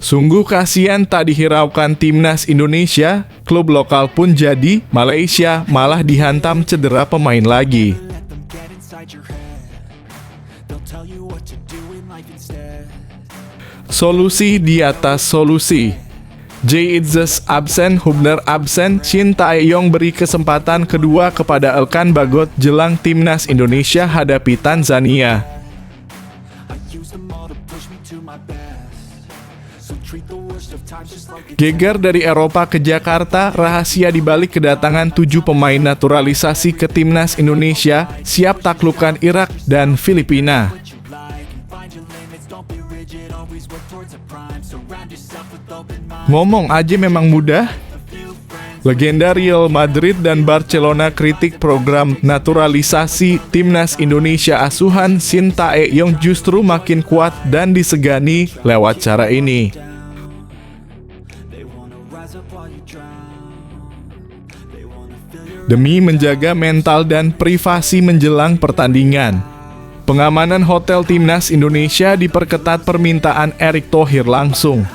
Sungguh kasihan tak dihiraukan timnas Indonesia, klub lokal pun jadi, Malaysia malah dihantam cedera pemain lagi. Solusi di atas solusi. Jay Itzes absen, Hubner absen, Shin Tae-yong beri kesempatan kedua kepada Elkan Bagot jelang timnas Indonesia hadapi Tanzania. Geger dari Eropa ke Jakarta, rahasia dibalik kedatangan 7 pemain naturalisasi ke timnas Indonesia siap taklukkan Irak dan Filipina. Ngomong aja memang mudah. Legenda Real Madrid dan Barcelona kritik program naturalisasi timnas Indonesia asuhan Shin Tae-yong justru makin kuat dan disegani lewat cara ini. Demi menjaga mental dan privasi menjelang pertandingan, pengamanan hotel timnas Indonesia diperketat permintaan Erick Thohir langsung.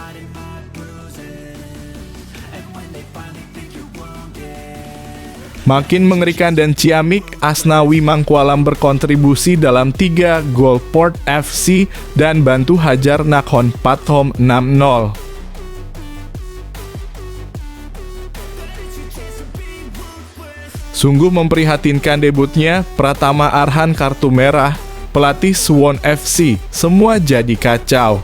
Makin mengerikan dan ciamik, Asnawi Mangkualam berkontribusi dalam 3 gol Port FC dan bantu hajar Nakhon Pathom 6-0. Sungguh memprihatinkan debutnya, Pratama Arhan kartu merah, pelatih Suwon FC, semua jadi kacau.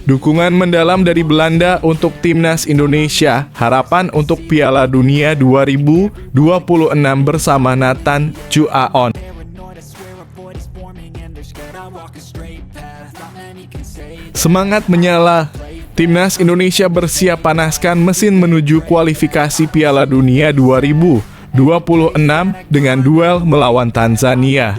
Dukungan mendalam dari Belanda untuk timnas Indonesia, harapan untuk Piala Dunia 2026 bersama Nathan Chuaon. Semangat menyala, timnas Indonesia bersiap panaskan mesin menuju kualifikasi Piala Dunia 2026 dengan duel melawan Tanzania.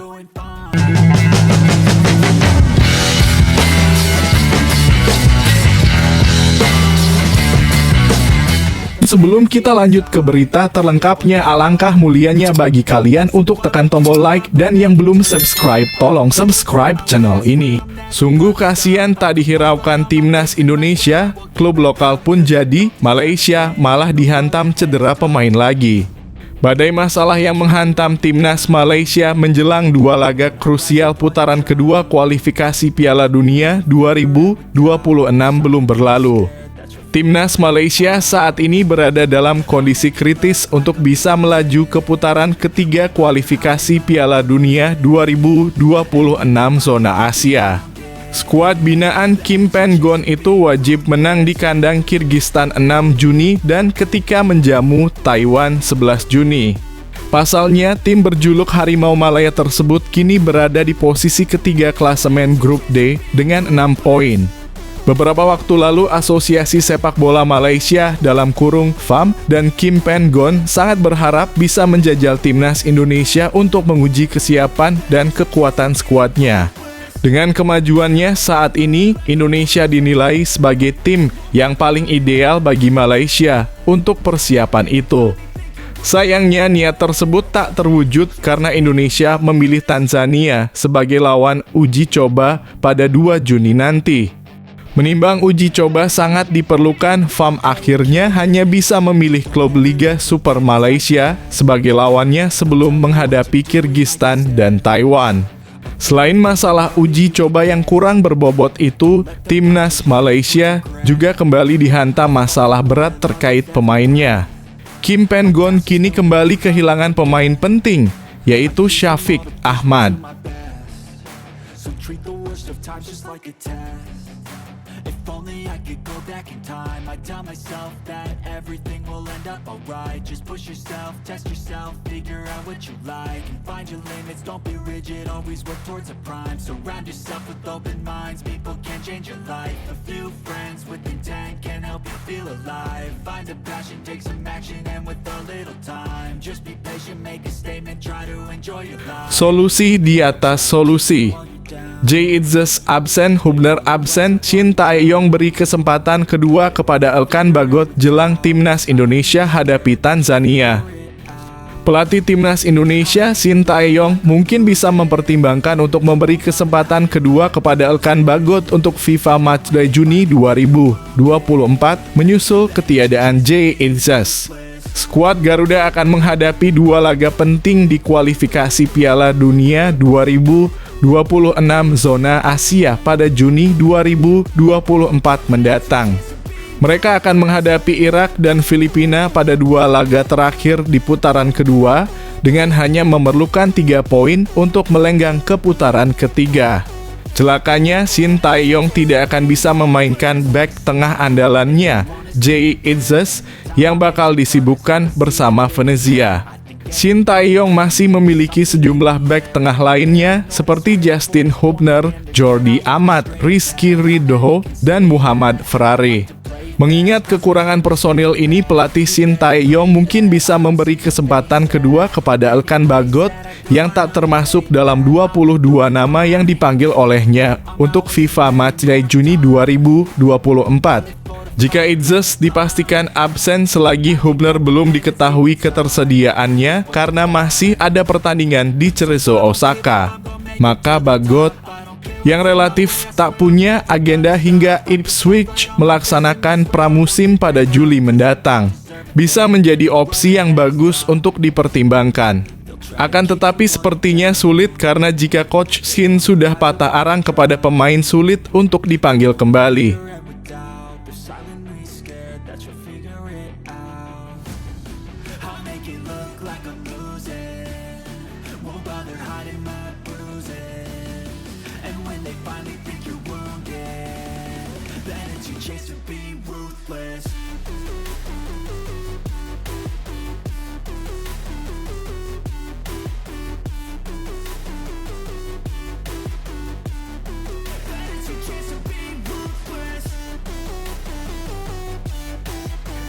Sebelum kita lanjut ke berita terlengkapnya, alangkah mulianya bagi kalian untuk tekan tombol like dan yang belum subscribe, tolong subscribe channel ini. Sungguh kasihan tak dihiraukan timnas Indonesia, klub lokal pun jadi, Malaysia malah dihantam cedera pemain lagi. Badai masalah yang menghantam timnas Malaysia menjelang 2 laga krusial putaran kedua kualifikasi Piala Dunia 2026 belum berlalu. Timnas Malaysia saat ini berada dalam kondisi kritis untuk bisa melaju ke putaran ketiga kualifikasi Piala Dunia 2026 zona Asia. Skuad binaan Kim Pen-gon itu wajib menang di kandang Kirgistan 6 Juni dan ketika menjamu Taiwan 11 Juni. Pasalnya, tim berjuluk Harimau Malaya tersebut kini berada di posisi ketiga klasemen grup D dengan 6 poin. Beberapa waktu lalu, Asosiasi Sepak Bola Malaysia (FAM) dan Kim Pen-gon sangat berharap bisa menjajal timnas Indonesia untuk menguji kesiapan dan kekuatan skuadnya. Dengan kemajuannya saat ini, Indonesia dinilai sebagai tim yang paling ideal bagi Malaysia untuk persiapan itu. Sayangnya niat tersebut tak terwujud karena Indonesia memilih Tanzania sebagai lawan uji coba pada 2 Juni nanti. Menimbang uji coba sangat diperlukan, FAM akhirnya hanya bisa memilih klub Liga Super Malaysia sebagai lawannya sebelum menghadapi Kirgistan dan Taiwan. Selain masalah uji coba yang kurang berbobot itu, timnas Malaysia juga kembali dihantam masalah berat terkait pemainnya. Kim Pen-gon kini kembali kehilangan pemain penting, yaitu Syafiq Ahmad. If only I could go back in time, I'd tell myself that everything will end up alright. Just push yourself, test yourself, figure out what you like, and find your limits, don't be rigid, always work towards a prime. Surround yourself with open minds, people can change your life. A few friends with intent can help you feel alive. Find a passion, take some action, and with a little time, just be patient, make a statement, try to enjoy your life. Solusi di atas solusi. Jay Itzes absen, Hubner absen, Shin Tae-yong beri kesempatan kedua kepada Elkan Bagot jelang timnas Indonesia hadapi Tanzania. Pelatih timnas Indonesia, Shin Tae-yong, mungkin bisa mempertimbangkan untuk memberi kesempatan kedua kepada Elkan Bagot untuk FIFA Matchday Juni 2024 menyusul ketiadaan Jay Itzes. Skuad Garuda akan menghadapi dua laga penting di kualifikasi Piala Dunia 2026 zona Asia pada Juni 2024 mendatang. Mereka akan menghadapi Irak dan Filipina pada dua laga terakhir di putaran kedua dengan hanya memerlukan 3 poin untuk melenggang ke putaran ketiga. Celakanya, Shin Tae-yong tidak akan bisa memainkan bek tengah andalannya, Jay Itzes, yang bakal disibukkan bersama Venezia. Shin Tae-yong masih memiliki sejumlah bek tengah lainnya seperti Justin Hubner, Jordi Amat, Rizky Ridho, dan Muhammad Ferrari. Mengingat kekurangan personil ini, pelatih Shin Tae-yong mungkin bisa memberi kesempatan kedua kepada Elkan Bagot yang tak termasuk dalam 22 nama yang dipanggil olehnya untuk FIFA Matchday Juni 2024. Jika Itzes dipastikan absen selagi Hubner belum diketahui ketersediaannya karena masih ada pertandingan di Cerezo Osaka, maka Bagot yang relatif tak punya agenda hingga Ipswich melaksanakan pramusim pada Juli mendatang, bisa menjadi opsi yang bagus untuk dipertimbangkan. Akan tetapi sepertinya sulit karena jika Coach Shin sudah patah arang kepada pemain sulit untuk dipanggil kembali.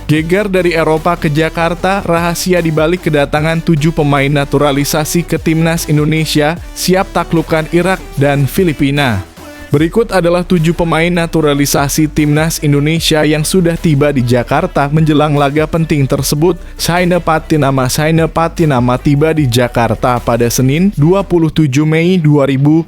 Geger dari Eropa ke Jakarta, rahasia dibalik kedatangan 7 pemain naturalisasi ke timnas Indonesia siap taklukan Irak dan Filipina. Berikut adalah 7 pemain naturalisasi timnas Indonesia yang sudah tiba di Jakarta menjelang laga penting tersebut. Saina Patinama tiba di Jakarta pada Senin 27 Mei 2024.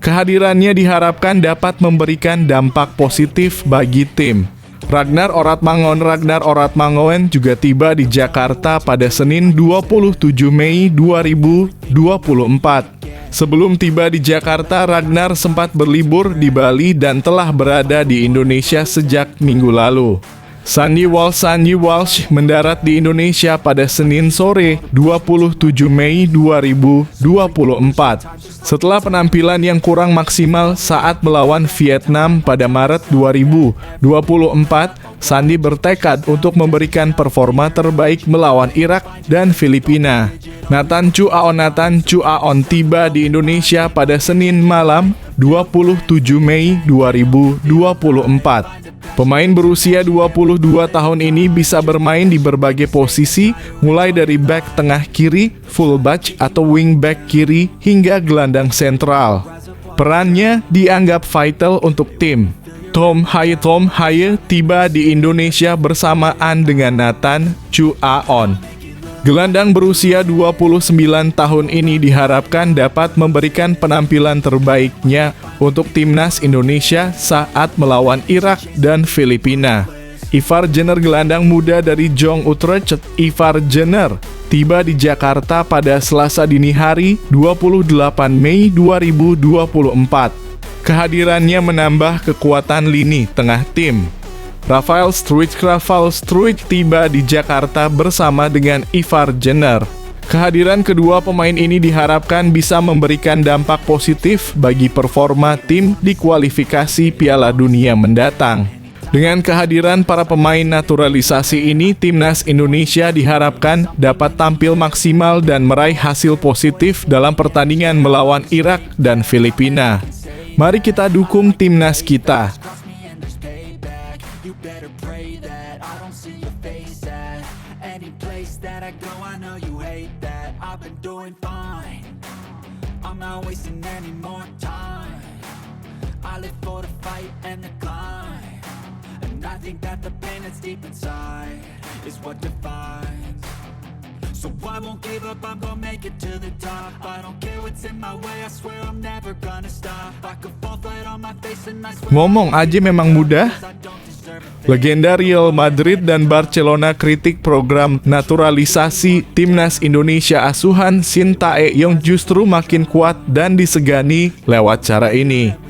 Kehadirannya diharapkan dapat memberikan dampak positif bagi tim. Ragnar Oratmangoen juga tiba di Jakarta pada Senin 27 Mei 2024. Sebelum tiba di Jakarta, Ragnar sempat berlibur di Bali dan telah berada di Indonesia sejak minggu lalu. Sandy Walsh mendarat di Indonesia pada Senin sore 27 Mei 2024. Setelah penampilan yang kurang maksimal saat melawan Vietnam pada Maret 2024, Sandy bertekad untuk memberikan performa terbaik melawan Irak dan Filipina. Nathan Chu Aon tiba di Indonesia pada Senin malam 27 Mei 2024. Pemain berusia 22 tahun ini bisa bermain di berbagai posisi, mulai dari back tengah kiri, fullback atau wingback kiri, hingga gelandang sentral. Perannya dianggap vital untuk tim. Tom Haye tiba di Indonesia bersamaan dengan Nathan Chu Aon. Gelandang berusia 29 tahun ini diharapkan dapat memberikan penampilan terbaiknya untuk timnas Indonesia saat melawan Irak dan Filipina. Ivar Jenner, gelandang muda dari Jong Utrecht, tiba di Jakarta pada Selasa dini hari 28 Mei 2024. Kehadirannya menambah kekuatan lini tengah tim. Rafael Struijk tiba di Jakarta bersama dengan Ivar Jenner. Kehadiran kedua pemain ini diharapkan bisa memberikan dampak positif bagi performa tim di kualifikasi Piala Dunia mendatang. Dengan kehadiran para pemain naturalisasi ini, timnas Indonesia diharapkan dapat tampil maksimal dan meraih hasil positif dalam pertandingan melawan Irak dan Filipina. Mari kita dukung timnas kita. Not wasting any more time. I live for the fight and the climb, and I think that the pain that's deep inside is what defines. So I won't give up, I'm gonna make it to the top. I don't care what's in my way, I swear I'm never gonna stop. I could fall flat on my face and I swear Ngomong aja memang mudah. I don't deserve it. Legenda Real Madrid dan Barcelona kritik program naturalisasi timnas Indonesia asuhan Sintayong justru makin kuat dan disegani lewat cara ini.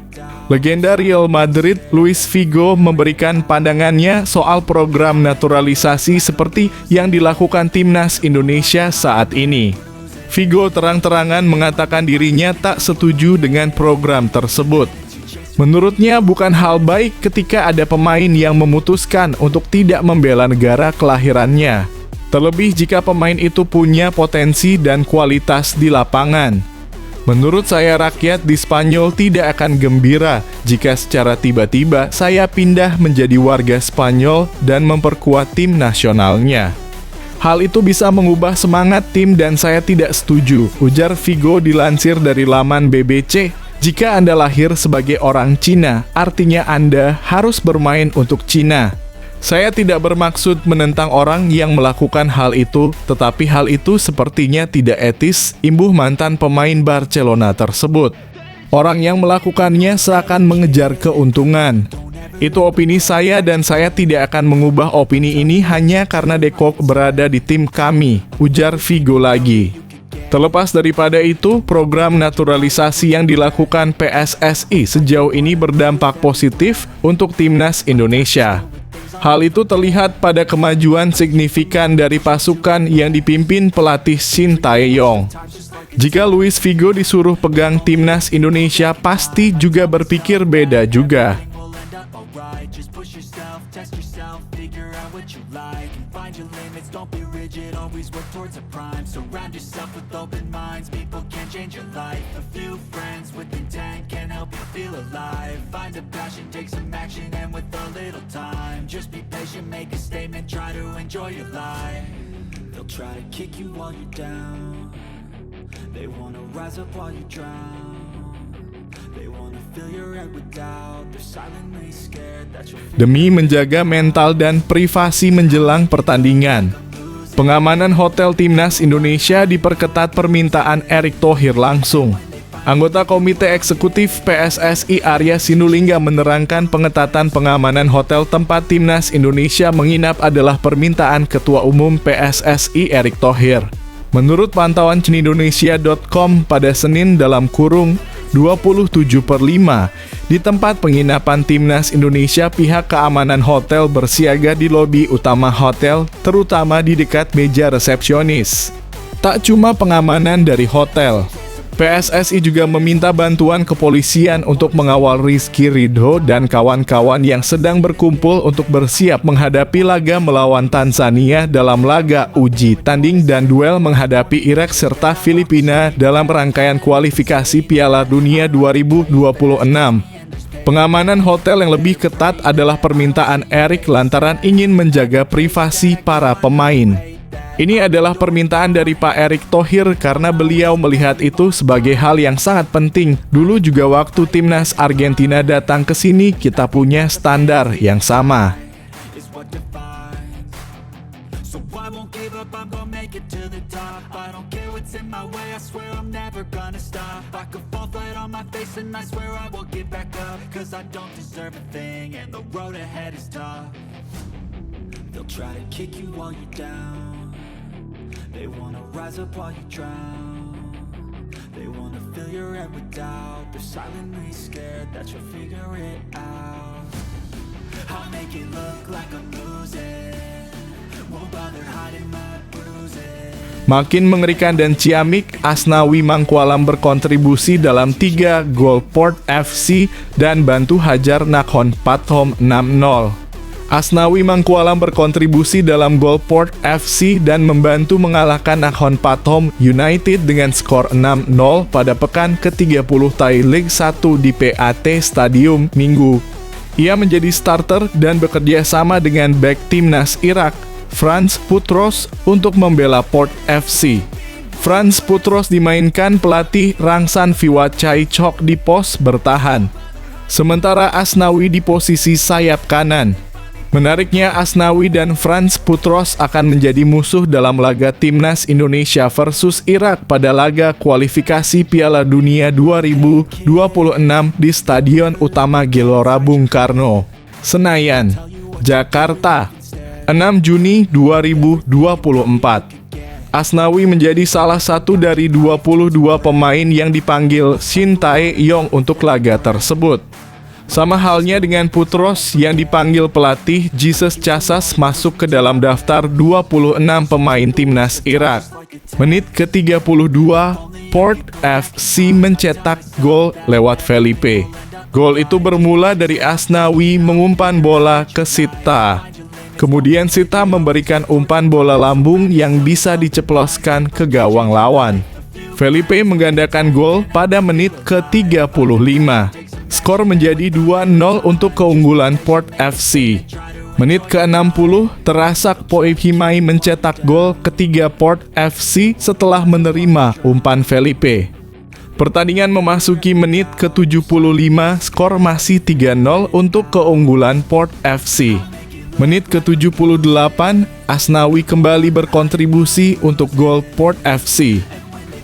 Legenda Real Madrid, Luis Figo, memberikan pandangannya soal program naturalisasi seperti yang dilakukan timnas Indonesia saat ini. Figo terang-terangan mengatakan dirinya tak setuju dengan program tersebut. Menurutnya bukan hal baik ketika ada pemain yang memutuskan untuk tidak membela negara kelahirannya. Terlebih jika pemain itu punya potensi dan kualitas di lapangan. Menurut saya rakyat di Spanyol tidak akan gembira jika secara tiba-tiba saya pindah menjadi warga Spanyol dan memperkuat tim nasionalnya. Hal itu bisa mengubah semangat tim dan saya tidak setuju, ujar Figo dilansir dari laman BBC. Jika Anda lahir sebagai orang Cina, artinya Anda harus bermain untuk Cina. Saya tidak bermaksud menentang orang yang melakukan hal itu, tetapi hal itu sepertinya tidak etis, imbuh mantan pemain Barcelona tersebut. Orang yang melakukannya seakan mengejar keuntungan. Itu opini saya dan saya tidak akan mengubah opini ini hanya karena De Kock berada di tim kami, ujar Figo lagi. Terlepas daripada itu, program naturalisasi yang dilakukan PSSI sejauh ini berdampak positif untuk timnas Indonesia. Hal itu terlihat pada kemajuan signifikan dari pasukan yang dipimpin pelatih Sintayong. Jika Luis Figo disuruh pegang timnas Indonesia, pasti juga berpikir beda juga. Just push yourself, test yourself, figure out what you like, and find your limits, don't be rigid, always work towards a prime. Surround yourself with open minds, people can change your life. A few friends with intent can help you feel alive. Find a passion, take some action, and with a little time, just be patient, make a statement, try to enjoy your life. They'll try to kick you while you're down, they wanna rise up while you drown. They wanna fill your head with doubt, they're silently scared that you'll Demi menjaga mental dan privasi menjelang pertandingan, pengamanan hotel timnas Indonesia diperketat permintaan Erick Thohir langsung. Anggota Komite Eksekutif PSSI Arya Sinulinga menerangkan pengetatan pengamanan hotel tempat timnas Indonesia menginap adalah permintaan Ketua Umum PSSI Erick Thohir. Menurut pantauan CNindonesia.com pada Senin dalam kurung 27/5, di tempat penginapan timnas Indonesia pihak keamanan hotel bersiaga di lobi utama hotel, terutama di dekat meja resepsionis. Tak cuma pengamanan dari hotel, PSSI juga meminta bantuan kepolisian untuk mengawal Rizky Ridho dan kawan-kawan yang sedang berkumpul untuk bersiap menghadapi laga melawan Tanzania dalam laga uji tanding dan duel menghadapi Irak serta Filipina dalam rangkaian kualifikasi Piala Dunia 2026. Pengamanan hotel yang lebih ketat adalah permintaan Erick lantaran ingin menjaga privasi para pemain. Ini adalah permintaan dari Pak Erick Thohir karena beliau melihat itu sebagai hal yang sangat penting. Dulu juga waktu timnas Argentina datang ke sini, kita punya standar yang sama. is what defines. So I won't give up, I'm gonna make it to the top. I don't care what's in my way, I swear I'm never gonna stop. I could fall flat on my face and I swear I will get back up. Cause I don't deserve a thing and the road ahead is tough. They'll try to kick you while you're down, they wanna rise up while you drown. They wanna fill your head with doubt, they're silently scared that you'll figure it out. I'll make it look like I'm losing, won't bother hiding my bruises. Makin mengerikan dan ciamik, Asnawi Mangkualam berkontribusi dalam 3 gol Port FC dan bantu hajar Nakhon Pathom 6-0. Asnawi Mangkualam berkontribusi dalam gol Port FC dan membantu mengalahkan Nakhon Pathom United dengan skor 6-0 pada pekan ke-30 Thai League 1 di PAT Stadium Minggu. Ia menjadi starter dan bekerja sama dengan bek timnas Irak, Frans Putros, untuk membela Port FC. Frans Putros dimainkan pelatih Rangsan Viwachai-chok di pos bertahan, sementara Asnawi di posisi sayap kanan. Menariknya, Asnawi dan Franz Putros akan menjadi musuh dalam laga Timnas Indonesia versus Irak pada laga kualifikasi Piala Dunia 2026 di Stadion Utama Gelora Bung Karno, Senayan, Jakarta, 6 Juni 2024. Asnawi menjadi salah satu dari 22 pemain yang dipanggil Shin Tae-yong untuk laga tersebut. Sama halnya dengan Putros yang dipanggil pelatih Jesus Casas masuk ke dalam daftar 26 pemain timnas Irak. Menit ke-32, Port FC mencetak gol lewat Felipe. Gol itu bermula dari Asnawi mengumpan bola ke Sita. Kemudian Sita memberikan umpan bola lambung yang bisa diceploskan ke gawang lawan. Felipe menggandakan gol pada menit ke-35. Skor menjadi 2-0 untuk keunggulan Port FC. Menit ke-60, Terasak Poehimai mencetak gol ketiga Port FC setelah menerima umpan Felipe. Pertandingan memasuki menit ke-75, skor masih 3-0 untuk keunggulan Port FC. Menit ke-78, Asnawi kembali berkontribusi untuk gol Port FC.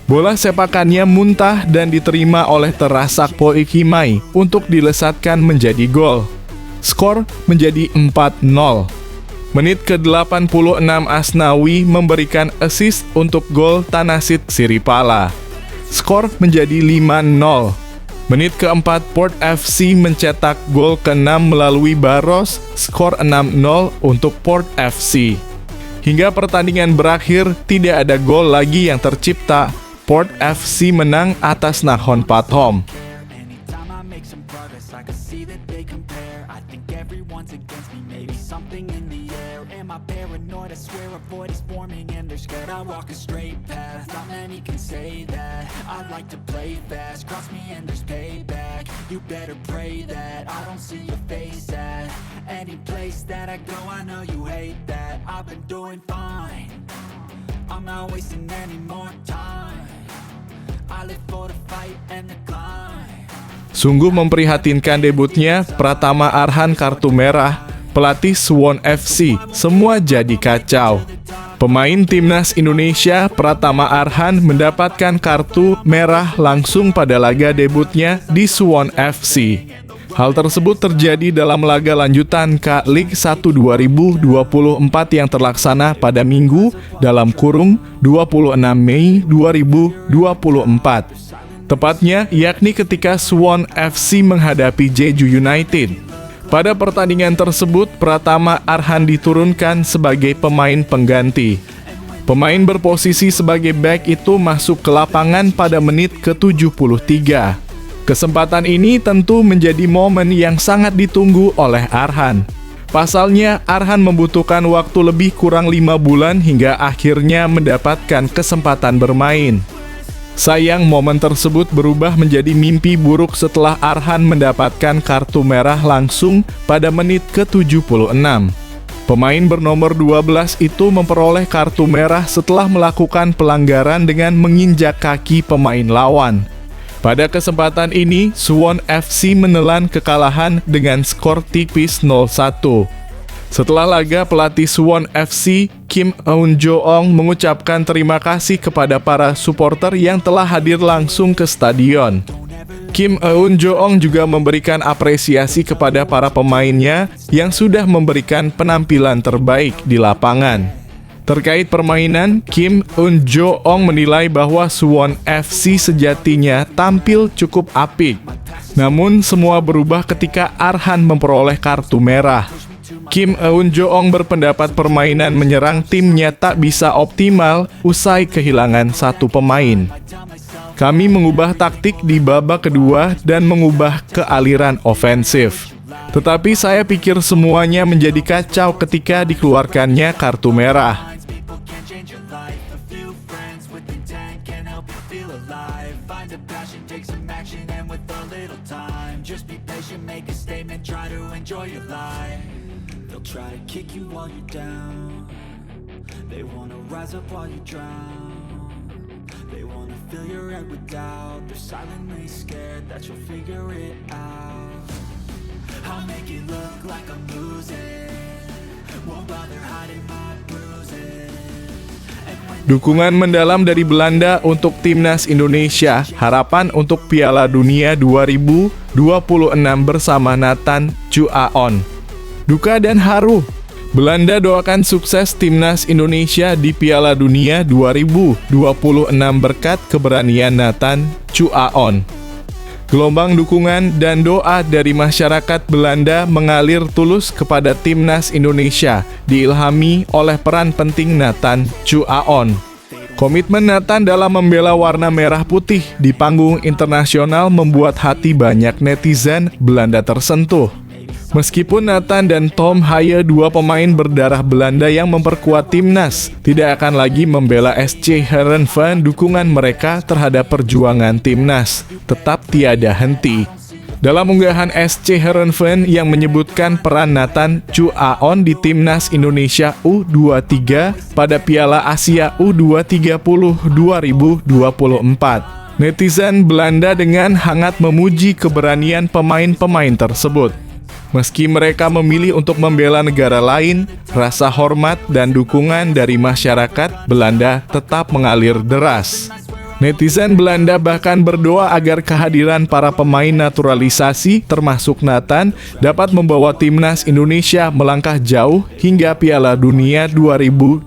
Bola sepakannya muntah dan diterima oleh Terasak Poehimai untuk dilesatkan menjadi gol. Skor menjadi 4-0. Menit ke-86, Asnawi memberikan assist untuk gol Tanasit Siripala. Skor menjadi 5-0. Menit keempat, Port FC mencetak gol ke-6 melalui Barros, skor 6-0 untuk Port FC. Hingga pertandingan berakhir, tidak ada gol lagi yang tercipta. Port FC menang atas Nakhon Pathom. Anytime I make some progress, I can see that they compare. I think everyone's against me, maybe something in the air. Am I paranoid? I swear a void is forming and they're scared. I walk a straight path, not many can say that. I like to play fast, cross me and there's payback. You better pray that I don't see your face at any place that I go. I know you hate that. I've been doing fine, I'm not wasting any more time. I live for the fight and the climb. Sungguh memprihatinkan debutnya Pratama Arhan kartu merah, pelatih Suwon FC, semua jadi kacau. Pemain timnas Indonesia Pratama Arhan mendapatkan kartu merah langsung pada laga debutnya di Suwon FC. Hal tersebut terjadi dalam laga lanjutan K-League 1 2024 yang terlaksana pada Minggu (26 Mei 2024). Tepatnya yakni ketika Suwon FC menghadapi Jeju United. Pada pertandingan tersebut, Pratama Arhan diturunkan sebagai pemain pengganti. Pemain berposisi sebagai bek itu masuk ke lapangan pada menit ke-73. Kesempatan ini tentu menjadi momen yang sangat ditunggu oleh Arhan. Pasalnya, Arhan membutuhkan waktu lebih kurang 5 bulan hingga akhirnya mendapatkan kesempatan bermain. Sayang, momen tersebut berubah menjadi mimpi buruk setelah Arhan mendapatkan kartu merah langsung pada menit ke-76. Pemain bernomor 12 itu memperoleh kartu merah setelah melakukan pelanggaran dengan menginjak kaki pemain lawan. Pada kesempatan ini, Suwon FC menelan kekalahan dengan skor tipis 0-1. Setelah laga, pelatih Suwon FC, Kim Eun-joong, mengucapkan terima kasih kepada para supporter yang telah hadir langsung ke stadion. Kim Eun-joong juga memberikan apresiasi kepada para pemainnya yang sudah memberikan penampilan terbaik di lapangan. Terkait permainan, Kim Eun-joong menilai bahwa Suwon FC sejatinya tampil cukup apik. Namun semua berubah ketika Arhan memperoleh kartu merah. Kim Eun-joong berpendapat permainan menyerang timnya tak bisa optimal usai kehilangan satu pemain. Kami mengubah taktik di babak kedua dan mengubah ke aliran ofensif. Tetapi saya pikir semuanya menjadi kacau ketika dikeluarkannya kartu merah. Try to kick you while you're down. They wanna rise up while you drown. They wanna fill your head with doubt. They're silently scared that you'll figure it out. I'll make it look like I'm losing. Dukungan mendalam dari Belanda untuk timnas Indonesia, harapan untuk Piala Dunia 2026 bersama Nathan Chuaon. Duka dan haru. Belanda doakan sukses timnas Indonesia di Piala Dunia 2026 berkat keberanian Nathan Chuaon. Gelombang dukungan dan doa dari masyarakat Belanda mengalir tulus kepada timnas Indonesia, diilhami oleh peran penting Nathan Chuaon. Komitmen Nathan dalam membela warna merah putih di panggung internasional membuat hati banyak netizen Belanda tersentuh. Meskipun Nathan dan Tom Haye, dua pemain berdarah Belanda yang memperkuat timnas, tidak akan lagi membela SC Heerenveen, dukungan mereka terhadap perjuangan timnas tetap tiada henti. Dalam unggahan SC Heerenveen yang menyebutkan peran Nathan Chuaon di timnas Indonesia U23 pada Piala Asia U230 2024. Netizen Belanda dengan hangat memuji keberanian pemain-pemain tersebut. Meski mereka memilih untuk membela negara lain, rasa hormat dan dukungan dari masyarakat Belanda tetap mengalir deras. Netizen Belanda bahkan berdoa agar kehadiran para pemain naturalisasi, termasuk Nathan, dapat membawa timnas Indonesia melangkah jauh hingga Piala Dunia 2026.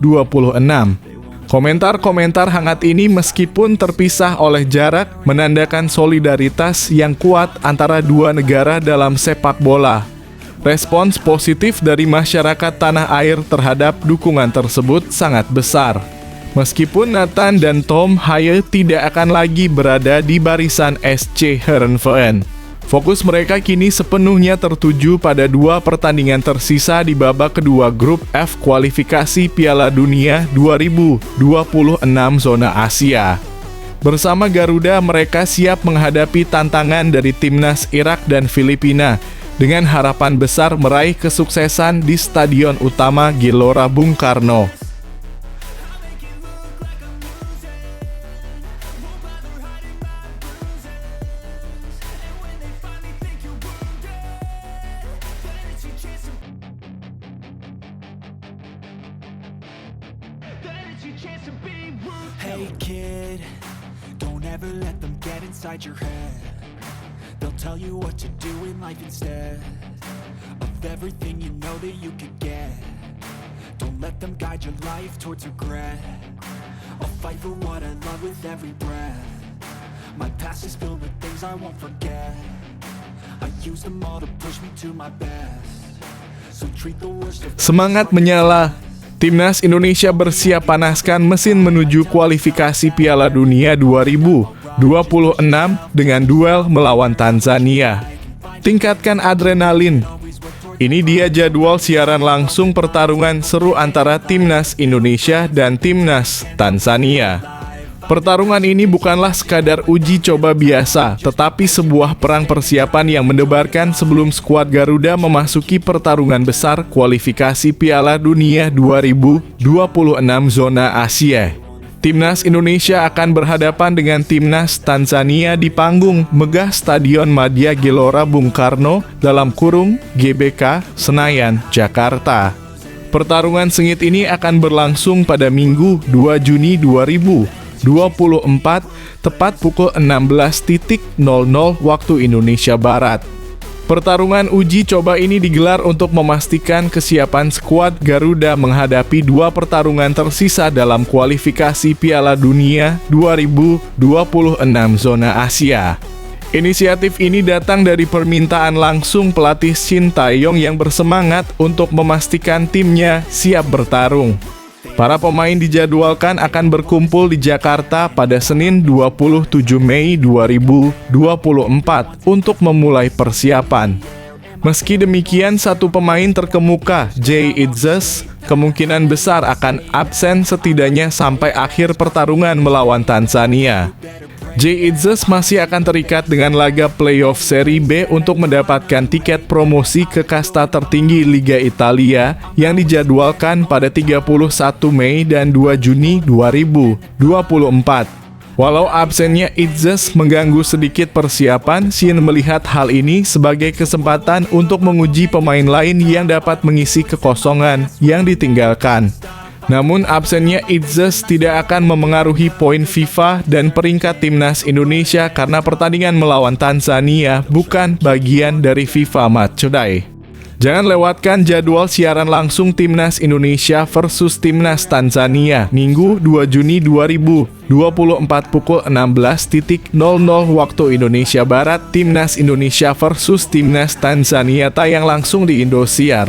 Komentar-komentar hangat ini meskipun terpisah oleh jarak, menandakan solidaritas yang kuat antara dua negara dalam sepak bola. Respons positif dari masyarakat tanah air terhadap dukungan tersebut sangat besar. Meskipun Nathan dan Tom Haye tidak akan lagi berada di barisan SC Heerenveen, fokus mereka kini sepenuhnya tertuju pada dua pertandingan tersisa di babak kedua grup F kualifikasi Piala Dunia 2026 zona Asia. Bersama Garuda, mereka siap menghadapi tantangan dari timnas Irak dan Filipina dengan harapan besar meraih kesuksesan di Stadion Utama Gelora Bung Karno. Hey kid, don't ever let them get inside your head. They'll tell you what to do in life instead of everything you know that you could get. Don't let them guide your life towards regret. I'll fight for what I love with every breath. My past is filled with things I won't forget. I use them all to push me to my best. So treat the worst of Semangat menyala. Timnas Indonesia bersiap panaskan mesin menuju kualifikasi Piala Dunia 2026 dengan duel melawan Tanzania. Tingkatkan adrenalin. Ini dia jadwal siaran langsung pertarungan seru antara Timnas Indonesia dan Timnas Tanzania. Pertarungan ini bukanlah sekadar uji coba biasa, tetapi sebuah perang persiapan yang mendebarkan sebelum skuad Garuda memasuki pertarungan besar kualifikasi Piala Dunia 2026 zona Asia. Timnas Indonesia akan berhadapan dengan Timnas Tanzania di panggung megah Stadion Madia Gelora Bung Karno (GBK) Senayan, Jakarta. Pertarungan sengit ini akan berlangsung pada Minggu 2 Juni 2024 tepat pukul 16.00 waktu Indonesia Barat. Pertarungan uji coba ini digelar untuk memastikan kesiapan skuad Garuda menghadapi dua pertarungan tersisa dalam kualifikasi Piala Dunia 2026 zona Asia. Inisiatif ini datang dari permintaan langsung pelatih Shin Tae-yong yang bersemangat untuk memastikan timnya siap bertarung. Para pemain dijadwalkan akan berkumpul di Jakarta pada Senin 27 Mei 2024 untuk memulai persiapan. Meski demikian, satu pemain terkemuka, Jay Itzes, kemungkinan besar akan absen setidaknya sampai akhir pertarungan melawan Tanzania. Jay Itzes masih akan terikat dengan laga playoff Serie B untuk mendapatkan tiket promosi ke kasta tertinggi Liga Italia yang dijadwalkan pada 31 Mei dan 2 Juni 2024. Walau absennya Itzes mengganggu sedikit persiapan, Shin melihat hal ini sebagai kesempatan untuk menguji pemain lain yang dapat mengisi kekosongan yang ditinggalkan. Namun absennya Itzes tidak akan memengaruhi poin FIFA dan peringkat timnas Indonesia karena pertandingan melawan Tanzania bukan bagian dari FIFA Matchday. Jangan lewatkan jadwal siaran langsung Timnas Indonesia versus Timnas Tanzania, Minggu 2 Juni 2024 pukul 16.00 waktu Indonesia Barat. Timnas Indonesia versus Timnas Tanzania tayang langsung di Indosiar.